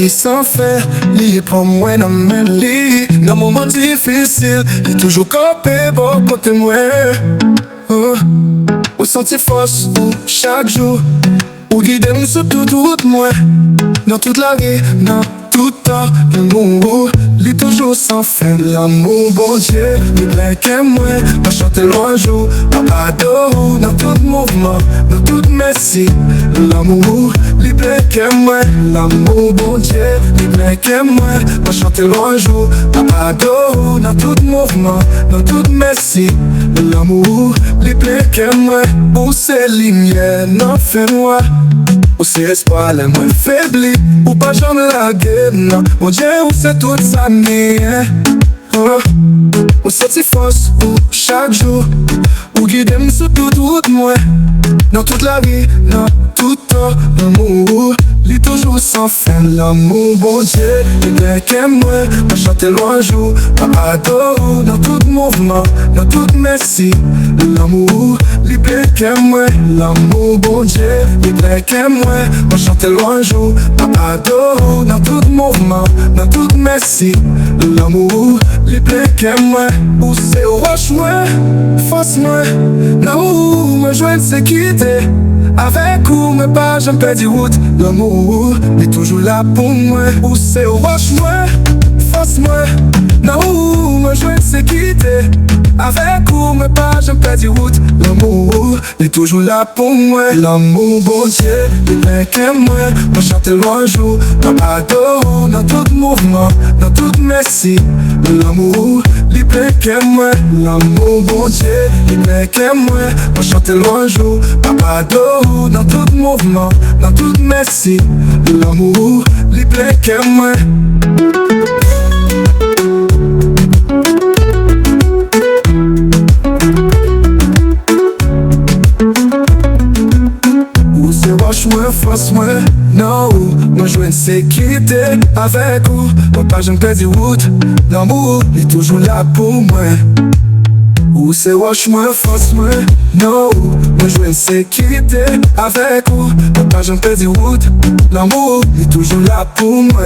li sans faire, li pour moi dans mes lits. Dans moment difficile, li toujours campé bon côté moi. Ou senti force chaque jour, ou guider sur toute route moi. Dans toute la vie, dans tout temps, l'amour, li toujours sans fin. L'amour, bon Dieu, li plein que moi. Pas chanter loin jour, pas d'eau, dans tout mouvement, dans tout merci. L'amour, li plein que moi. L'amour, bon Dieu, li plein que moi. Pas chanter loin jour, pas d'eau, dans tout mouvement, dans tout merci. L'amour, li plein que moi. Pour ces lumières, n'en fais moi. Ou c'est espoir, les moins faiblis. Ou pas jamais la guerre, non. Mon Dieu, ou c'est toute sa nuit. Ou c'est si force, ou chaque jour. Ou guider sur toute route, moi. Dans toute la vie, dans tout temps. L'amour, li toujours sans fin. L'amour, bon Dieu, il est que moi. Pas chanter loin jour, pas adore. Dans tout mouvement, dans tout merci. L'amour, li est que moi. L'amour, bon Dieu, il est que moi. Pas chanter loin jour, pas adore. Dans tout mouvement, dans tout merci. L'amour, li est que moi. Ou c'est au roche moi, face moi. Là où me joindre c'est quitter. Avec ou me pas j'aime pas dire route. L'amour est toujours là pour moi. Ou c'est au roche moi, face moi. Là où me joindre c'est quitter. Avec ou me pas j'aime pas dire route. L'amour est toujours là pour moi. L'amour bon Dieu, il est que moi. Pas chanter loin jour, pas d'eau. Dans tout mouvement, dans tout merci. L'amour, il est que moi. L'amour bon Dieu, il est que moi. Pas chanter loin jour, pas d'eau. Dans tout mouvement, dans tout merci. L'amour, il est que moi. Moi, face moi, non, moi je veux une sécurité avec vous. Moi pas j'aime pas dire route. L'amour est toujours là pour moi. Ou c'est wash moi, face moi, non, moi je veux une sécurité avec vous. Moi pas j'aime pas dire route. L'amour est toujours là pour moi.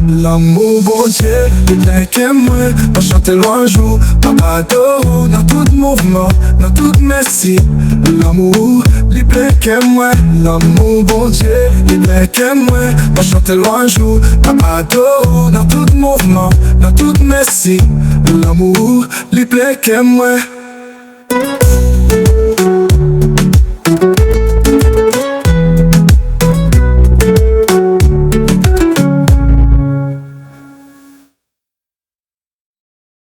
L'amour, bon Dieu, il est que moi. Pas chanter loin jour, pas d'eau. Dans tout mouvement, dans tout merci. L'amour, il est que moi. L'amour, bon Dieu, il est que moi. Pas chanter loin jour, pas d'eau. Dans tout mouvement, dans tout merci. L'amour, il est que moi.